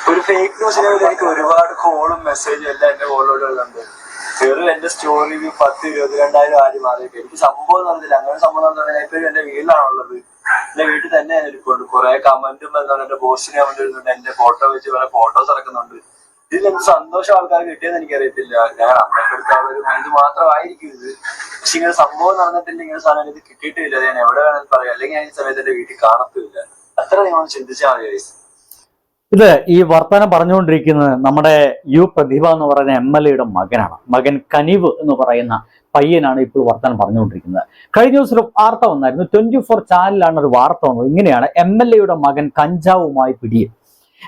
ഒരു ഫേക്ക് ന്യൂസിനെ എനിക്ക് ഒരുപാട് കോളും മെസ്സേജും എല്ലാം എന്റെ കോളിലോട് വരുന്നുണ്ട്. വെറും എന്റെ സ്റ്റോറി 10-22,000 ആരും മാറിയിട്ട് എനിക്ക് സംഭവം നടന്നില്ല. അങ്ങനെ സംഭവം നടന്നില്ല. ഇപ്പോഴും എന്റെ വീട്ടിലാണുള്ളത്. എന്റെ വീട്ടിൽ തന്നെ എടുക്കുന്നുണ്ട്. കുറെ കമന്റും വരുന്നുണ്ട്. എന്റെ പോസ്റ്റിന് കമന്റ് വരുന്നുണ്ട്. എന്റെ ഫോട്ടോ വെച്ച് കുറെ ഫോട്ടോസ് ഇറക്കുന്നുണ്ട്. ഇതിൽ എന്ത് സന്തോഷം ആൾക്കാർ കിട്ടിയെന്ന് എനിക്കറിയത്തില്ല. ഞാൻ അമ്മപ്പെടുത്താനുള്ള ഒരു മൈൻഡ് മാത്രമായിരിക്കും ഇത്. പക്ഷെ ഇങ്ങനെ സംഭവം നടന്നിട്ടില്ല, ഇങ്ങനെ സാധനം ഇത് കിട്ടിയിട്ടില്ല. ഞാൻ എവിടെ വേണമെങ്കിൽ പറയാം. അല്ലെങ്കിൽ ഞാൻ ഈ സമയത്ത് എന്റെ വീട്ടിൽ കാണത്തില്ല. അത്ര നിങ്ങൾ ചിന്തിച്ചാൽ മതി. ഇത് ഈ വർത്തമാനം പറഞ്ഞുകൊണ്ടിരിക്കുന്നത് നമ്മുടെ പ്രതിഭ എന്ന് പറയുന്ന MLA-യുടെ മകനാണ്. മകൻ കനിവ് എന്ന് പറയുന്ന പയ്യനാണ് ഇപ്പോൾ വർത്തമാനം പറഞ്ഞുകൊണ്ടിരിക്കുന്നത്. കഴിഞ്ഞ ദിവസം ഒരു വാർത്ത വന്നായിരുന്നു. 24 ചാനലിലാണ് ഒരു വാർത്ത വന്നത്. ഇങ്ങനെയാണ്: MLA-യുടെ മകൻ കഞ്ചാവുമായി പിടിയിൽ.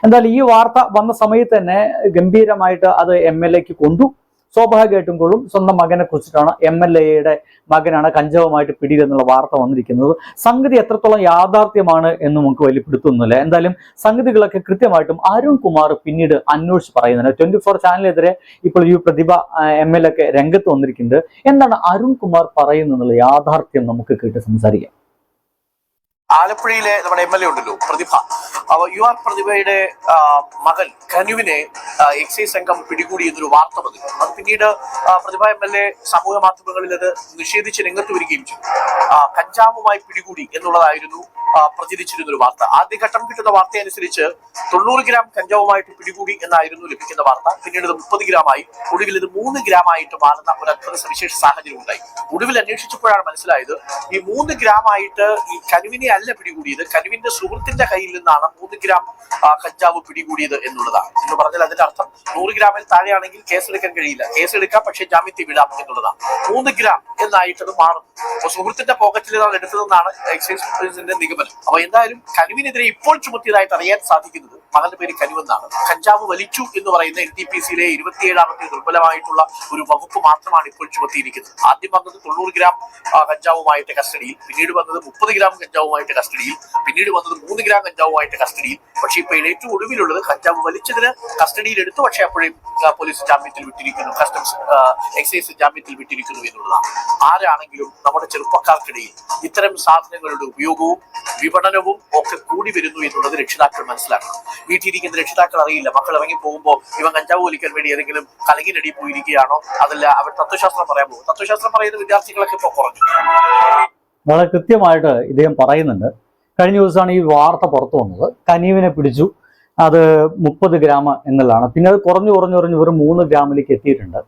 എന്തായാലും ഈ വാർത്ത വന്ന സമയത്ത് തന്നെ ഗംഭീരമായിട്ട് അത് MLA-ക്ക് കൊണ്ടു. സ്വാഭാവികമായിട്ടും കൊള്ളും. സ്വന്തം മകനെ കുറിച്ചിട്ടാണ്, MLA-യുടെ മകനാണ് കഞ്ചാവുമായിട്ട് പിടിയിൽ എന്നുള്ള വാർത്ത വന്നിരിക്കുന്നത്. സംഗതി എത്രത്തോളം യാഥാർത്ഥ്യമാണ് എന്ന് നമുക്ക് വലിയ പിടുത്തൊന്നുമില്ല. എന്തായാലും സംഗതികളൊക്കെ കൃത്യമായിട്ടും അരുൺ കുമാർ പിന്നീട് അന്വേഷിച്ച് പറയുന്നുണ്ട്. 24 ചാനലിനെതിരെ ഇപ്പോൾ പ്രതിഭ MLA ഒക്കെ രംഗത്ത് വന്നിരിക്കുന്നത്. എന്താണ് അരുൺ കുമാർ പറയുന്നത് യാഥാർത്ഥ്യം നമുക്ക് കേട്ട് സംസാരിക്കാം. ആലപ്പുഴയിലെ നമ്മുടെ MLA ഉണ്ടല്ലോ പ്രതിഭ, പ്രതിഭയുടെ മകൻ കനുവിനെ എക്സൈസ് സംഘം പിടികൂടി എന്നൊരു വാർത്ത വന്നു. അത് പിന്നീട് പ്രതിഭ MLA സമൂഹ മാധ്യമങ്ങളിൽ അത് നിഷേധിച്ച് രംഗത്ത് വരികയും ചെയ്തു. കഞ്ചാവുമായി പിടികൂടി എന്നുള്ളതായിരുന്നു പ്രചരിച്ചിരുന്നൊരു വാർത്ത. ആദ്യഘട്ടം കിട്ടുന്ന വാർത്ത അനുസരിച്ച് 90 ഗ്രാം കഞ്ചാവുമായിട്ട് പിടികൂടി എന്നായിരുന്നു ലഭിക്കുന്ന വാർത്ത. പിന്നീട് ഇത് 30 ഗ്രാമായി, ഒടുവിൽ ഇത് 3 ഗ്രാമായിട്ട് മാറുന്ന ഒരു അത്ഭുത സവിശേഷ സാഹചര്യം ഉണ്ടായി. ഒടുവിൽ അന്വേഷിച്ചപ്പോഴാണ് മനസ്സിലായത് ഈ 3 ഗ്രാമായിട്ട് ഈ കനുവിനെ അല്ല പിടികൂടിയത്, കനുവിന്റെ സുഹൃത്തിന്റെ കയ്യിൽ നിന്നാണ് 3 ഗ്രാം കഞ്ചാവ് പിടികൂടിയത് എന്നുള്ളതാണ്. എന്ന് പറഞ്ഞാൽ അതിന്റെ അർത്ഥം 100 ഗ്രാമിൽ താഴെയാണെങ്കിൽ കേസെടുക്കാൻ കഴിയില്ല, കേസെടുക്കാം പക്ഷെ ജാമ്യത്തിൽ വിടാം എന്നുള്ളതാണ്. 3 ഗ്രാം എന്നായിട്ടത് മാറുന്നു. അപ്പൊ സുഹൃത്തിന്റെ പോക്കറ്റിൽ നിന്നാണ് എടുത്തതെന്നാണ് എക്സൈസ് പോലീസിന്റെ നിഗമനം. അപ്പൊ എന്തായാലും കനുവിനെതിരെ ഇപ്പോൾ ചുമത്തിയതായിട്ട് അറിയാൻ സാധിക്കുന്നത് മകന്റെ പേര് കനുവെന്നാണ്. കഞ്ചാവ് വലിച്ചു എന്ന് പറയുന്ന NTPC-യിലെ 27ാമത്തെ ദുർബലമായിട്ടുള്ള ഒരു വകുപ്പ് മാത്രമാണ് ഇപ്പോൾ ചുമത്തിയിരിക്കുന്നത്. ആദ്യം വന്നത് 90 ഗ്രാം കഞ്ചാവുമായിട്ട് കസ്റ്റഡിയിൽ, പിന്നീട് വന്നത് 30 ഗ്രാം കഞ്ചാവുമായിട്ട് കസ്റ്റഡിയിൽ, പിന്നീട് വന്നത് 3 ഗ്രാം കഞ്ചാവുമായിട്ട് കസ്റ്റഡിയിൽ. പക്ഷേ ഇപ്പോൾ ഏറ്റവും ഒടുവിലുള്ളത് കഞ്ചാവ് വലിച്ചതിന് കസ്റ്റഡിയിൽ എടുത്തു, പക്ഷേ അപ്പോഴും പോലീസ് ജാമ്യത്തിൽ വിട്ടിരിക്കുന്നു, കസ്റ്റംസ് എക്സൈസ് ജാമ്യത്തിൽ വിട്ടിരിക്കുന്നു എന്നുള്ളതാണ്. ആരാണെങ്കിലും നമ്മുടെ ചെറുപ്പക്കാർക്കിടയിൽ ഇത്തരം സാധനങ്ങളുടെ ഉപയോഗവും വിപണനവും ഒക്കെ കൂടി വരുന്നു എന്നുള്ളത് രക്ഷിതാക്കൾ മനസ്സിലാക്കണം. വീട്ടിലിരിക്കുന്ന രക്ഷിതാക്കൾ അറിയില്ല മക്കൾ ഇറങ്ങി പോകുമ്പോൾ ഇവൻ കഞ്ചാവ് വലിക്കാൻ വേണ്ടി ഏതെങ്കിലും കലങ്ങിനടി പോയിരിക്കുകയാണോ, അതല്ല അവർ തത്വശാസ്ത്രം പറയാൻ പോകും. തത്വശാസ്ത്രം പറയുന്ന വിദ്യാർത്ഥികളൊക്കെ ഇപ്പോൾ കുറഞ്ഞു. വളരെ കൃത്യമായിട്ട് ഇദ്ദേഹം പറയുന്നുണ്ട്. കഴിഞ്ഞ ദിവസമാണ് ഈ വാർത്ത പുറത്തു വന്നത്. കനീവിനെ പിടിച്ചു, അത് 30 ഗ്രാം എന്നുള്ളതാണ്. പിന്നെ അത് കുറഞ്ഞു വെറും 3 ഗ്രാമിലേക്ക് എത്തിയിട്ടുണ്ട്.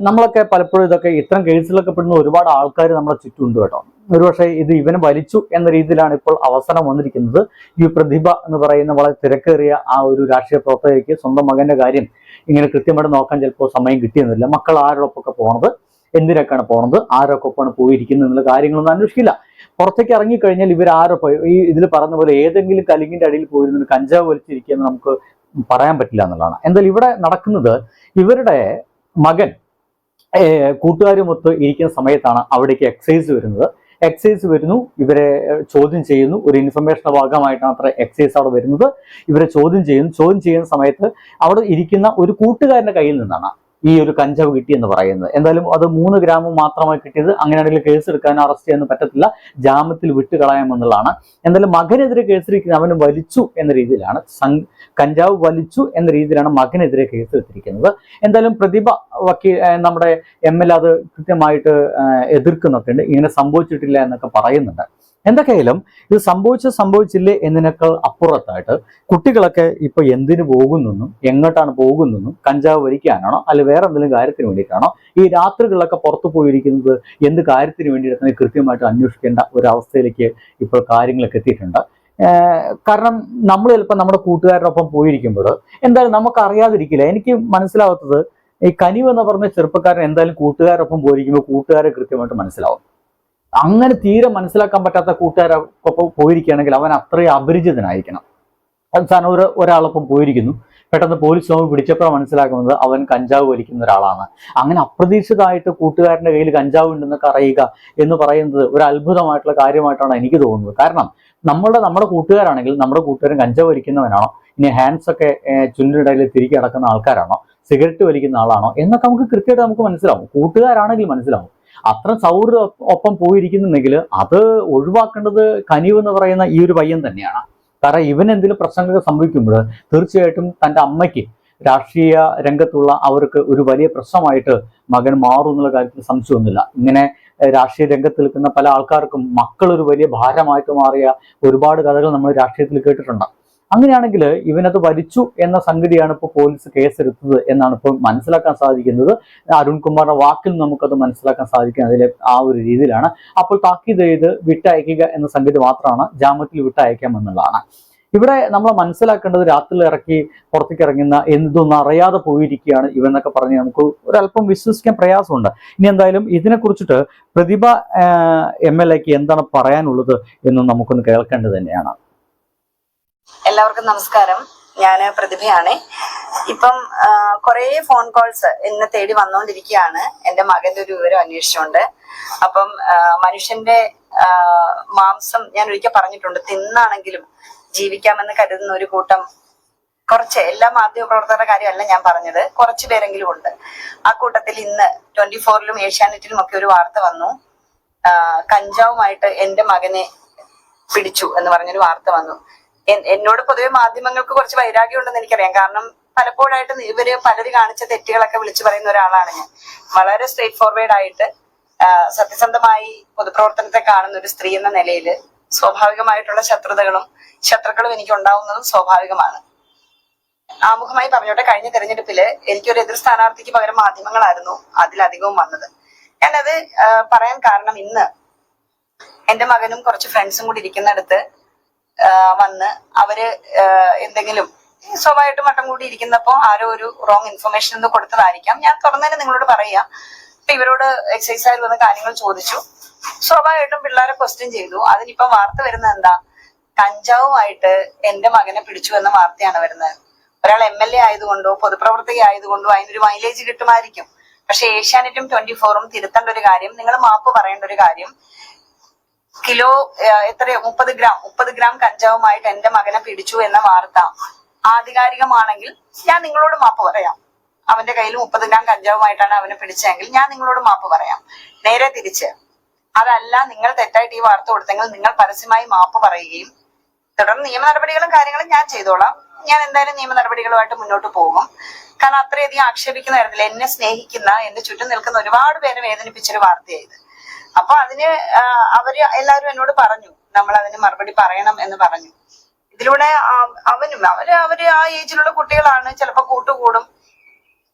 നമ്മളൊക്കെ പലപ്പോഴും ഇതൊക്കെ ഇത്തരം കേസിലൊക്കെ പെടുന്ന ഒരുപാട് ആൾക്കാർ നമ്മുടെ ചുറ്റുമുണ്ട് കേട്ടോ. ഒരുപക്ഷെ ഇത് ഇവന് വലിച്ചു എന്ന രീതിയിലാണ് ഇപ്പോൾ അവസരം വന്നിരിക്കുന്നത്. ഈ പ്രതിഭ എന്ന് പറയുന്ന വളരെ തിരക്കേറിയ ആ ഒരു രാഷ്ട്രീയ പ്രവർത്തകർക്ക് സ്വന്തം മകന്റെ കാര്യം ഇങ്ങനെ കൃത്യമായിട്ട് നോക്കാൻ ചിലപ്പോൾ സമയം കിട്ടിയെന്നില്ല. മക്കൾ ആരോടൊപ്പമൊക്കെ പോണത്, എന്തിനൊക്കെയാണ് പോണത്, ആരൊക്കെ ഒപ്പമാണ് പോയിരിക്കുന്നത് എന്നുള്ള കാര്യങ്ങളൊന്നും അന്വേഷിക്കില്ല. പുറത്തേക്ക് ഇറങ്ങിക്കഴിഞ്ഞാൽ ഇവരാരൊപ്പം ഈ ഇതിൽ പറഞ്ഞ പോലെ ഏതെങ്കിലും കലിങ്ങിന്റെ അടിയിൽ പോയിരുന്ന കഞ്ചാവ് വലിച്ചിരിക്കുക എന്ന് നമുക്ക് പറയാൻ പറ്റില്ല എന്നുള്ളതാണ്. എന്തായാലും ഇവിടെ നടക്കുന്നത്, ഇവരുടെ മകൻ കൂട്ടുകാരുമൊത്ത് ഇരിക്കുന്ന സമയത്താണ് അവിടേക്ക് എക്സൈസ് വരുന്നത്. എക്സൈസ് വരുന്നു, ഇവരെ ചോദ്യം ചെയ്യുന്നു. ഒരു ഇൻഫർമേഷന്റെ ഭാഗമായിട്ടാണ് അത്ര എക്സൈസ് അവിടെ വരുന്നത്. ഇവരെ ചോദ്യം ചെയ്യുന്ന സമയത്ത് അവിടെ ഇരിക്കുന്ന ഒരു കൂട്ടുകാരന്റെ കയ്യിൽ നിന്നാണ് ഈ ഒരു കഞ്ചാവ് കിട്ടിയെന്ന് പറയുന്നത്. എന്തായാലും അത് 3 ഗ്രാം മാത്രമായി കിട്ടിയത്. അങ്ങനെയാണെങ്കിൽ കേസ് എടുക്കാൻ, അറസ്റ്റ് ചെയ്യാൻ പറ്റത്തില്ല, ജാമ്യത്തിൽ വിട്ടുകളയാമെന്നുള്ളതാണ്. എന്തായാലും മകനെതിരെ കേസെടുക്കുന്നത് അവന് വലിച്ചു എന്ന രീതിയിലാണ്, കഞ്ചാവ് വലിച്ചു എന്ന രീതിയിലാണ് മകനെതിരെ കേസെടുത്തിരിക്കുന്നത്. എന്തായാലും പ്രതിഭ നമ്മുടെ MLA അത് കൃത്യമായിട്ട് എതിർക്കുന്നൊക്കെ ഉണ്ട്. ഇങ്ങനെ സംഭവിച്ചിട്ടില്ല എന്നൊക്കെ പറയുന്നുണ്ട്. എന്തൊക്കെയായാലും ഇത് സംഭവിച്ചില്ലേ എന്നതിനേക്കാൾ അപ്പുറത്തായിട്ട് കുട്ടികളൊക്കെ ഇപ്പൊ എന്തിനു പോകുന്നെന്നും എങ്ങോട്ടാണ് പോകുന്നെന്നും, കഞ്ചാവ് വലിക്കാനാണോ അല്ലെ വേറെ എന്തെങ്കിലും കാര്യത്തിന് വേണ്ടിയിട്ടാണോ ഈ രാത്രികളിലൊക്കെ പുറത്തു പോയിരിക്കുന്നത്, എന്ത് കാര്യത്തിന് വേണ്ടിയിട്ടാണ് കൃത്യമായിട്ട് അന്വേഷിക്കേണ്ട ഒരവസ്ഥയിലേക്ക് ഇപ്പോൾ കാര്യങ്ങളൊക്കെ എത്തിയിട്ടുണ്ട്. കാരണം നമ്മൾ ചിലപ്പോൾ നമ്മുടെ കൂട്ടുകാരോടൊപ്പം പോയിരിക്കുമ്പോൾ എന്തായാലും നമുക്ക് അറിയാതിരിക്കില്ല. എനിക്ക് മനസ്സിലാവാത്തത്, ഈ കനിവ് എന്ന് പറഞ്ഞ ചെറുപ്പക്കാരൻ എന്തായാലും കൂട്ടുകാരൊപ്പം പോയിരിക്കുമ്പോൾ കൂട്ടുകാരെ കൃത്യമായിട്ട് മനസ്സിലാവും. അങ്ങനെ തീരെ മനസ്സിലാക്കാൻ പറ്റാത്ത കൂട്ടുകാരൊപ്പം പോയിരിക്കുകയാണെങ്കിൽ അവൻ അത്രയും അപരിചിതനായിരിക്കണം. അവസാനം ഒരാളൊപ്പം പോയിരിക്കുന്നു, പെട്ടെന്ന് പോലീസ് നോക്കി പിടിച്ചപ്പോഴാണ് മനസ്സിലാക്കുന്നത് അവൻ കഞ്ചാവ് വലിക്കുന്ന ഒരാളാണ്. അങ്ങനെ അപ്രതീക്ഷിതമായിട്ട് കൂട്ടുകാരൻ്റെ കയ്യിൽ കഞ്ചാവ് ഉണ്ടെന്നൊക്കെ അറിയുക എന്ന് പറയുന്നത് ഒരു അത്ഭുതമായിട്ടുള്ള കാര്യമായിട്ടാണ് എനിക്ക് തോന്നുന്നത്. കാരണം നമ്മുടെ കൂട്ടുകാരാണെങ്കിൽ, നമ്മുടെ കൂട്ടുകാരൻ കഞ്ചാവ് വലിക്കുന്നവനാണോ, ഇനി ഹാൻഡ്സ് ഒക്കെ ചുണ്ടിനിടയിൽ തിരികെ നടക്കുന്ന ആൾക്കാരാണോ, സിഗരറ്റ് വലിക്കുന്ന ആളാണോ എന്നൊക്കെ നമുക്ക് കൃത്യമായിട്ട് നമുക്ക് മനസ്സിലാവും. കൂട്ടുകാരാണെങ്കിൽ മനസ്സിലാവും. അത്ര സൗഹൃദം ഒപ്പം പോയിരിക്കുന്നുണ്ടെങ്കിൽ അത് ഒഴിവാക്കേണ്ടത് കനിവ് എന്ന് പറയുന്ന ഈ ഒരു പയ്യൻ തന്നെയാണ്. കാരണം ഇവനെന്തെങ്കിലും പ്രശ്നങ്ങൾ സംഭവിക്കുമ്പോൾ തീർച്ചയായിട്ടും തൻ്റെ അമ്മയ്ക്ക് രാഷ്ട്രീയ രംഗത്തുള്ള അവർക്ക് ഒരു വലിയ പ്രശ്നമായിട്ട് മകൻ മാറും എന്നുള്ള കാര്യത്തിൽ സംശയമൊന്നുമില്ല. ഇങ്ങനെ രാഷ്ട്രീയ രംഗത്ത് നിൽക്കുന്ന പല ആൾക്കാർക്കും മക്കൾ ഒരു വലിയ ഭാരമായിട്ട് മാറിയ ഒരുപാട് കഥകൾ നമ്മൾ രാഷ്ട്രീയത്തിൽ കേട്ടിട്ടുണ്ട്. അങ്ങനെയാണെങ്കിൽ ഇവനത് വലിച്ചു എന്ന സംഗതിയാണ് ഇപ്പോൾ പോലീസ് കേസെടുത്തത് എന്നാണ് ഇപ്പോൾ മനസ്സിലാക്കാൻ സാധിക്കുന്നത്. അരുൺകുമാറിന്റെ വാക്കിൽ നമുക്കത് മനസ്സിലാക്കാൻ സാധിക്കുന്നത് അതിലെ ആ ഒരു രീതിയിലാണ്. അപ്പോൾ താക്കീത് ചെയ്ത് വിട്ടയക്കുക എന്ന സംഗതി മാത്രമാണ്, ജാമ്യത്തിൽ വിട്ടയക്കാമെന്നുള്ളതാണ്. ഇവിടെ നമ്മൾ മനസ്സിലാക്കേണ്ടത് രാത്രിയിൽ ഇറക്കി പുറത്തേക്ക് ഇറങ്ങുന്ന എന്തൊന്നും അറിയാതെ പോയിരിക്കുകയാണ് ഇവന്നൊക്കെ പറഞ്ഞ് നമുക്ക് ഒരല്പം വിശ്വസിക്കാൻ പ്രയാസമുണ്ട്. ഇനി എന്തായാലും ഇതിനെക്കുറിച്ചിട്ട് പ്രതിഭ MLAക്ക് എന്താണ് പറയാനുള്ളത് എന്നും നമുക്കൊന്ന് കേൾക്കേണ്ടത് തന്നെയാണ്. എല്ലാവർക്കും നമസ്കാരം. ഞാൻ പ്രതിഭയാണ്. ഇപ്പം കുറേ ഫോൺ കോൾസ് എന്നെ തേടി വന്നുകൊണ്ടിരിക്കുകയാണ് എൻ്റെ മകന്റെ ഒരു വിവരം അന്വേഷിച്ചുകൊണ്ട്. അപ്പം മനുഷ്യന്റെ മാംസം ഞാൻ ഒരിക്കൽ പറഞ്ഞിട്ടുണ്ട്, തിന്നാണെങ്കിലും ജീവിക്കാമെന്ന് കരുതുന്ന ഒരു കൂട്ടം കുറച്ച്, എല്ലാ മാധ്യമ പ്രവർത്തകരുടെ കാര്യമല്ല ഞാൻ പറഞ്ഞത്, കുറച്ച് പേരെങ്കിലും ഉണ്ട്. ആ കൂട്ടത്തിൽ ഇന്ന് 24-ലും ഏഷ്യാനെറ്റിലും ഒക്കെ ഒരു വാർത്ത വന്നു. കഞ്ചാവുമായിട്ട് എൻ്റെ മകനെ പിടിച്ചു എന്ന് പറഞ്ഞൊരു വാർത്ത വന്നു. എന്നോട് പൊതുവെ മാധ്യമങ്ങൾക്ക് കുറച്ച് വൈരാഗ്യം ഉണ്ടെന്ന് എനിക്കറിയാം. കാരണം പലപ്പോഴായിട്ട് ഇവര് പലര് കാണിച്ച തെറ്റുകളൊക്കെ വിളിച്ചു പറയുന്ന ഒരാളാണ് ഞാൻ. വളരെ സ്ട്രേറ്റ് ഫോർവേഡ് ആയിട്ട് സത്യസന്ധമായി പൊതുപ്രവർത്തനത്തെ കാണുന്ന ഒരു സ്ത്രീ എന്ന നിലയിൽ സ്വാഭാവികമായിട്ടുള്ള ശത്രുക്കളും എനിക്ക് ഉണ്ടാവുന്നതും സ്വാഭാവികമാണ്. ആമുഖമായി പറഞ്ഞോട്ടെ, കഴിഞ്ഞ തെരഞ്ഞെടുപ്പില് എനിക്കൊരു എതിർ സ്ഥാനാർത്ഥിക്ക് പകരം മാധ്യമങ്ങളായിരുന്നു അതിലധികവും വന്നത്. ഞാനത് പറയാൻ കാരണം, ഇന്ന് എന്റെ മകനും കുറച്ച് ഫ്രണ്ട്സും കൂടി ഇരിക്കുന്നിടത്ത് വന്ന് അവര് എന്തെങ്കിലും സ്വാഭാവികമായിട്ടും വട്ടം കൂടി ഇരിക്കുന്നപ്പോ ആരോ ഒരു റോങ് ഇൻഫർമേഷൻ ഒന്ന് കൊടുത്തതായിരിക്കാം. ഞാൻ തുറന്നതിന് നിങ്ങളോട് പറയാം. ഇപ്പൊ ഇവരോട് എക്സൈസുകാർ വന്ന കാര്യങ്ങൾ ചോദിച്ചു. സ്വാഭാവികമായിട്ടും പിള്ളേരെ ക്വസ്റ്റ്യൻ ചെയ്തു. അതിനിപ്പം വാർത്ത വരുന്നത് എന്താ, കഞ്ചാവുമായിട്ട് എന്റെ മകനെ പിടിച്ചു എന്ന വാർത്തയാണ് വരുന്നത്. ഒരാൾ MLA ആയതുകൊണ്ടോ പൊതുപ്രവർത്തക ആയതുകൊണ്ടോ അതിനൊരു മൈലേജ് കിട്ടുമായിരിക്കും. പക്ഷെ ഏഷ്യാനെറ്റും 24-ഉം തിരുത്തേണ്ട ഒരു കാര്യം, നിങ്ങൾ മാപ്പ് പറയേണ്ട ഒരു കാര്യം, കിലോ എത്രയോ 30 ഗ്രാം കഞ്ചാവുമായിട്ട് എന്റെ മകനെ പിടിച്ചു എന്ന വാർത്ത ആധികാരികമാണെങ്കിൽ ഞാൻ നിങ്ങളോട് മാപ്പ് പറയാം. അവന്റെ കയ്യിൽ 30 ഗ്രാം കഞ്ചാവുമായിട്ടാണ് അവനെ പിടിച്ചതെങ്കിൽ ഞാൻ നിങ്ങളോട് മാപ്പ് പറയാം. നേരെ തിരിച്ച് അതല്ല, നിങ്ങൾ തെറ്റായിട്ട് ഈ വാർത്ത കൊടുത്തെങ്കിൽ നിങ്ങൾ പരസ്യമായി മാപ്പ് പറയുകയും തുടർന്ന് നിയമ നടപടികളും കാര്യങ്ങളും ഞാൻ ചെയ്തോളാം. ഞാൻ എന്തായാലും നിയമ നടപടികളുമായിട്ട് മുന്നോട്ട് പോകും. കാരണം അത്രയധികം ആക്ഷേപിക്കുന്ന കാര്യത്തില്ല. എന്നെ സ്നേഹിക്കുന്ന, എന്റെ ചുറ്റും നിൽക്കുന്ന ഒരുപാട് പേരെ വേദനിപ്പിച്ചൊരു വാർത്തയായത്. അപ്പൊ അതിന് അവര് എല്ലാവരും എന്നോട് പറഞ്ഞു, നമ്മൾ അതിന് മറുപടി പറയണം എന്ന് പറഞ്ഞു. ഇതിലൂടെ അവര് ആ ഏജിലുള്ള കുട്ടികളാണ്, ചിലപ്പോ കൂട്ടുകൂടും.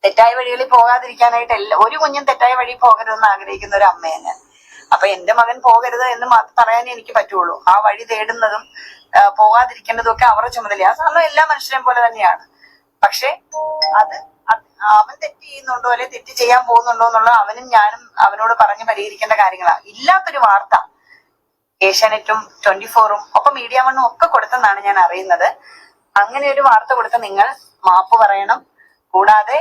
തെറ്റായ വഴികളിൽ പോകാതിരിക്കാനായിട്ട് ഒരു കുഞ്ഞും തെറ്റായ വഴി പോകരുതെന്ന് ആഗ്രഹിക്കുന്ന ഒരു അമ്മയാണ് ഞാൻ. അപ്പൊ എന്റെ മകൻ പോകരുത് എന്ന് പറയാനേ എനിക്ക് പറ്റുള്ളൂ. ആ വഴി തേടുന്നതും പോകാതിരിക്കേണ്ടതും ഒക്കെ അവരുടെ ചുമതലയാണ്. സാധാരണ എല്ലാ മനുഷ്യരെയും പോലെ തന്നെയാണ്. പക്ഷെ അത് അവൻ തെറ്റ് ചെയ്യുന്നുണ്ടോ അല്ലെ തെറ്റ് ചെയ്യാൻ പോകുന്നുണ്ടോ എന്നുള്ള അവനും ഞാനും അവനോട് പറഞ്ഞ് പരിഹരിക്കേണ്ട കാര്യങ്ങളാണ്. ഇല്ലാത്തൊരു വാർത്ത ഏഷ്യാനെറ്റും 24-ഉം ഒപ്പം മീഡിയ വണ്ണും ഒക്കെ കൊടുത്തെന്നാണ് ഞാൻ അറിയുന്നത്. അങ്ങനെ ഒരു വാർത്ത കൊടുത്ത നിങ്ങൾ മാപ്പ് പറയണം. കൂടാതെ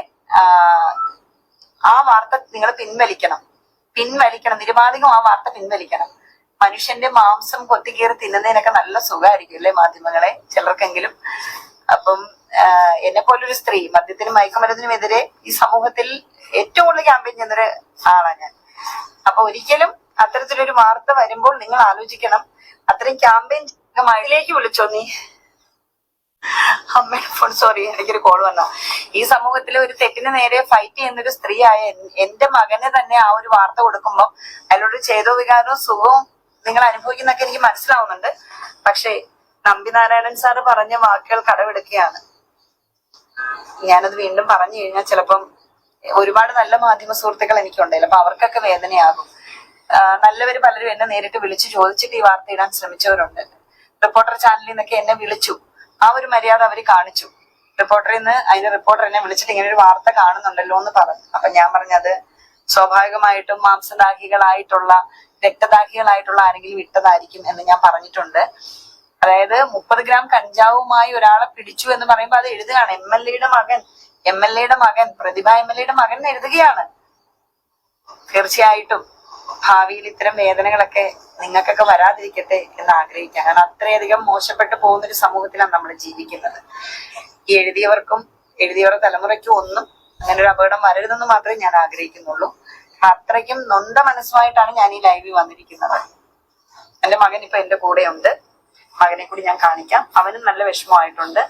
ആ വാർത്ത നിങ്ങൾ പിൻവലിക്കണം. നിരുപാധികം ആ വാർത്ത പിൻവലിക്കണം. മനുഷ്യന്റെ മാംസം കൊത്തിക്കീറി തിന്നുന്നതിനൊക്കെ നല്ല സുഖമായിരിക്കും അല്ലെ മാധ്യമങ്ങളെ, ചിലർക്കെങ്കിലും. അപ്പം എന്നെ പോലൊരു സ്ത്രീ മദ്യത്തിനും മയക്കുമരുന്നിനും എതിരെ ഈ സമൂഹത്തിൽ ഏറ്റവും കൂടുതൽ ക്യാമ്പയിൻ ചെയ്യുന്നൊരു ആളാണ് ഞാൻ. അപ്പൊ ഒരിക്കലും അത്തരത്തിലൊരു വാർത്ത വരുമ്പോൾ നിങ്ങൾ ആലോചിക്കണം. അത്രയും ക്യാമ്പയിൻ മഴയിലേക്ക് വിളിച്ചോ നീ അമ്മയുടെ ഫോൺ, സോറി എനിക്കൊരു കോൾ വന്ന. ഈ സമൂഹത്തിലെ ഒരു തെറ്റിന് നേരെ ഫൈറ്റ് ചെയ്യുന്നൊരു സ്ത്രീ ആയ എന്റെ മകന് തന്നെ ആ ഒരു വാർത്ത കൊടുക്കുമ്പോൾ അതിലൊരു ചേതോ വികാരവും സുഖവും നിങ്ങൾ അനുഭവിക്കുന്നൊക്കെ എനിക്ക് മനസ്സിലാവുന്നുണ്ട്. പക്ഷേ നമ്പിനാരായണൻ സാറ് പറഞ്ഞ വാക്കുകൾ കടമെടുക്കുകയാണ്. ഞാനത് വീണ്ടും പറഞ്ഞു കഴിഞ്ഞാൽ ചിലപ്പം ഒരുപാട് നല്ല മാധ്യമ സുഹൃത്തുക്കൾ എനിക്കുണ്ടല്ലോ, അപ്പൊ അവർക്കൊക്കെ വേദനയാകും. നല്ലവര് പലരും എന്നെ നേരിട്ട് വിളിച്ചു ചോദിച്ചിട്ട് ഈ വാർത്ത ഇടാൻ ശ്രമിച്ചവരുണ്ട്. റിപ്പോർട്ടർ ചാനലിൽ നിന്നൊക്കെ എന്നെ വിളിച്ചു. ആ ഒരു മര്യാദ അവര് കാണിച്ചു. റിപ്പോർട്ടറിൽ നിന്ന് അതിന്റെ റിപ്പോർട്ടർ എന്നെ വിളിച്ചിട്ട് ഇങ്ങനെ ഒരു വാർത്ത കാണുന്നുണ്ടല്ലോ എന്ന് പറഞ്ഞു. അപ്പൊ ഞാൻ പറഞ്ഞത് സ്വാഭാവികമായിട്ടും മാംസദാഹികളായിട്ടുള്ള രക്തദാഹികളായിട്ടുള്ള ആരെങ്കിലും ഇട്ടതായിരിക്കും എന്ന് ഞാൻ പറഞ്ഞിട്ടുണ്ട്. അതായത് 30 ഗ്രാം കഞ്ചാവുമായി ഒരാളെ പിടിച്ചു എന്ന് പറയുമ്പോൾ അത് എഴുതുകയാണ്. MLAയുടെ മകൻ പ്രതിഭ MLAയുടെ മകൻ എഴുതുകയാണ്. തീർച്ചയായിട്ടും ഭാവിയിൽ ഇത്തരം വേദനകളൊക്കെ നിങ്ങൾക്കൊക്കെ വരാതിരിക്കട്ടെ എന്ന് ആഗ്രഹിക്കാം. കാരണം അത്രയധികം മോശപ്പെട്ടു പോകുന്ന ഒരു സമൂഹത്തിലാണ് നമ്മൾ ജീവിക്കുന്നത്. ഈ എഴുതിയവരുടെ തലമുറയ്ക്കും ഒന്നും അങ്ങനെ ഒരു അപകടം വരരുതെന്ന് മാത്രമേ ഞാൻ ആഗ്രഹിക്കുന്നുള്ളൂ. അത്രയ്ക്കും നൊന്ത മനസ്സുമായിട്ടാണ് ഞാൻ ഈ ലൈവിൽ വന്നിരിക്കുന്നത്. എന്റെ മകൻ ഇപ്പൊ എന്റെ കൂടെ ഉണ്ട്. മകനെ കൂടി ഞാൻ കാണിക്കാം. അവനും നല്ല വിഷമമായിട്ടുണ്ട്.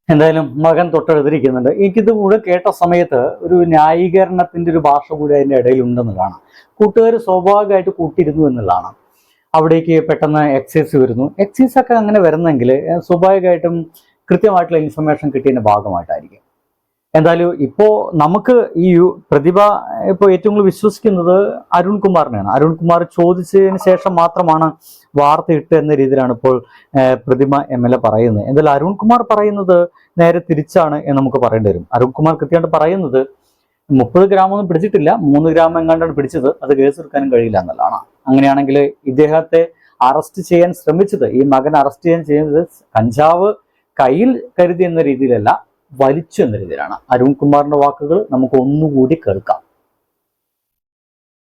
എന്തായാലും മകൻ തൊട്ടെഴുതിരിക്കുന്നുണ്ട്. എനിക്കിത് കൂടെ കേട്ട സമയത്ത് ഒരു ന്യായീകരണത്തിന്റെ ഒരു ഭാഷ കൂടി അതിന്റെ ഇടയിൽ ഉണ്ടെന്ന് കാണാം. കൂട്ടുകാർ സ്വാഭാവികമായിട്ട് കൂട്ടിയിരുന്നു എന്നുള്ളതാണ്. അവിടേക്ക് പെട്ടെന്ന് എക്സൈസ് വരുന്നു. എക്സൈസ് ഒക്കെ അങ്ങനെ വരുന്നെങ്കിൽ സ്വാഭാവികമായിട്ടും കൃത്യമായിട്ടുള്ള ഇൻഫർമേഷൻ കിട്ടിയതിന്റെ ഭാഗമായിട്ടായിരിക്കും. എന്തായാലും ഇപ്പോൾ നമുക്ക് ഈ പ്രതിഭ ഇപ്പോൾ ഏറ്റവും കൂടുതൽ വിശ്വസിക്കുന്നത് അരുൺകുമാറിനെയാണ്. അരുൺകുമാർ ചോദിച്ചതിന് ശേഷം മാത്രമാണ് വാർത്ത ഇട്ട് എന്ന രീതിയിലാണ് ഇപ്പോൾ പ്രതിഭ MLA പറയുന്നത്. എന്തായാലും അരുൺകുമാർ പറയുന്നത് നേരെ തിരിച്ചാണ് എന്ന് നമുക്ക് പറയേണ്ടി വരും. അരുൺകുമാർ കൃത്യമായിട്ട് പറയുന്നത് 30 ഗ്രാമൊന്നും പിടിച്ചിട്ടില്ല, 3 ഗ്രാം എങ്ങാണ്ടാണ് പിടിച്ചത്, അത് കേസെടുക്കാനും കഴിയില്ല എന്നുള്ളതാണ്. അങ്ങനെയാണെങ്കിൽ ഇദ്ദേഹത്തെ അറസ്റ്റ് ചെയ്യാൻ ശ്രമിച്ചത്, ഈ മകൻ അറസ്റ്റ് ചെയ്യാൻ ചെയ്യുന്നത് കഞ്ചാവ് കയ്യിൽ കരുതി എന്ന രീതിയിലല്ല, വലിച്ചു എന്ന രീതിയിലാണ്. അരുൺകുമാറിന്റെ വാക്കുകൾ നമുക്ക് ഒന്നുകൂടി കേൾക്കാം.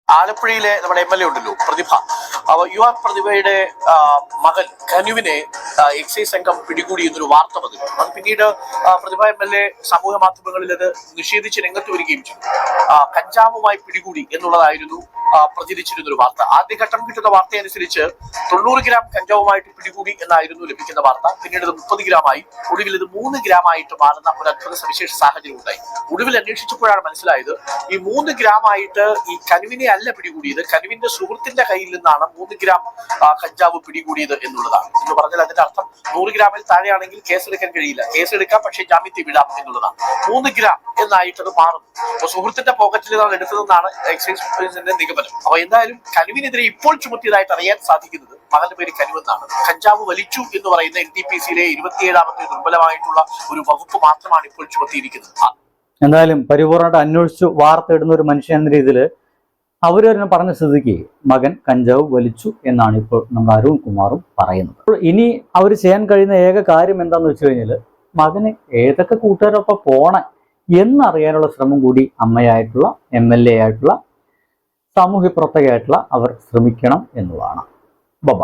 ആലപ്പുഴയിലെ നമ്മുടെ MLA ഉണ്ടല്ലോ പ്രതിഭ, യുവ പ്രതിഭയുടെ മകൻ കനുവിനെ എക്സൈസ് സംഘം പിടികൂടി എന്നൊരു വാർത്ത വന്നു. അത് പിന്നീട് പ്രതിഭ MLA സമൂഹ മാധ്യമങ്ങളിൽ അത് നിഷേധിച്ച് രംഗത്ത് വരികയും ചെയ്തു. കഞ്ചാവുമായി പിടികൂടി എന്നുള്ളതായിരുന്നു പ്രചരിച്ചിരുന്നൊരു വാർത്ത. ആദ്യഘട്ടം കിട്ടുന്ന വാർത്ത അനുസരിച്ച് 90 ഗ്രാം കഞ്ചാവുമായിട്ട് പിടികൂടി എന്നായിരുന്നു ലഭിക്കുന്ന വാർത്ത. പിന്നീട് ഇത് 30 ഗ്രാമായി, ഒടുവിൽ ഇത് 3 ഗ്രാമായിട്ട് മാറുന്ന ഒരു അത്ഭുത സവിശേഷ സാഹചര്യം ഉണ്ടായി. ഒടുവിൽ അന്വേഷിച്ചപ്പോഴാണ് മനസ്സിലായത് ഈ 3 ഗ്രാമായിട്ട് ഈ കനുവിനെ അല്ല പിടികൂടിയത്, കനുവിന്റെ സുഹൃത്തിന്റെ കയ്യിൽ നിന്നാണ് 3 ഗ്രാം കഞ്ചാവ് പിടികൂടിയത് എന്നുള്ളതാണ്. എന്ന് പറഞ്ഞാൽ അതിന്റെ അർത്ഥം 100 ഗ്രാമിൽ താഴെയാണെങ്കിൽ കേസെടുക്കാൻ കഴിയില്ല, കേസെടുക്കാം പക്ഷേ ജാമ്യത്തിൽ വിടാം എന്നുള്ളതാണ്. 3 ഗ്രാം എന്നായിട്ട് അത് മാറുന്നു. അപ്പൊ സുഹൃത്തിന്റെ പോക്കറ്റിൽ നിന്നാണ് എടുത്തതെന്നാണ് എക്സൈസ് പോലീസിന്റെ നിഗമനം. അപ്പൊ എന്തായാലും കനുവിനെതിരെ ഇപ്പോൾ ചുമത്തിയതായിട്ട് അറിയാൻ സാധിക്കുന്നത് മകന്റെ പേര് കനുവെന്നാണ്. കഞ്ചാവ് വലിച്ചു എന്ന് പറയുന്ന NTPCയിലെ 27ാമത്തെ ദുർബലമായിട്ടുള്ള ഒരു വകുപ്പ് മാത്രമാണ് ഇപ്പോൾ ചുമത്തിയിരിക്കുന്നത്. എന്തായാലും പരിപൂർണ്ണമായിട്ട് അന്വേഷിച്ചു വാർത്ത ഇടുന്ന ഒരു മനുഷ്യൻ എന്ന രീതിയിൽ അവർ തന്നെ പറഞ്ഞ സ്ഥിതിക്ക് മകൻ കഞ്ചാവ് വലിച്ചു എന്നാണ് ഇപ്പോൾ നമ്മുടെ അരുൺകുമാറും പറയുന്നത്. അപ്പോൾ ഇനി അവർ ചെയ്യാൻ കഴിയുന്ന ഏക കാര്യം എന്താണെന്ന് വെച്ച് കഴിഞ്ഞാൽ മകന് ഏതൊക്കെ കൂട്ടുകാരൊപ്പം പോണേ എന്നറിയാനുള്ള ശ്രമം കൂടി അമ്മയായിട്ടുള്ള MLA ആയിട്ടുള്ള സാമൂഹ്യ പ്രവർത്തകയായിട്ടുള്ള അവർ ശ്രമിക്കണം എന്നുള്ളതാണ്. ബൈ.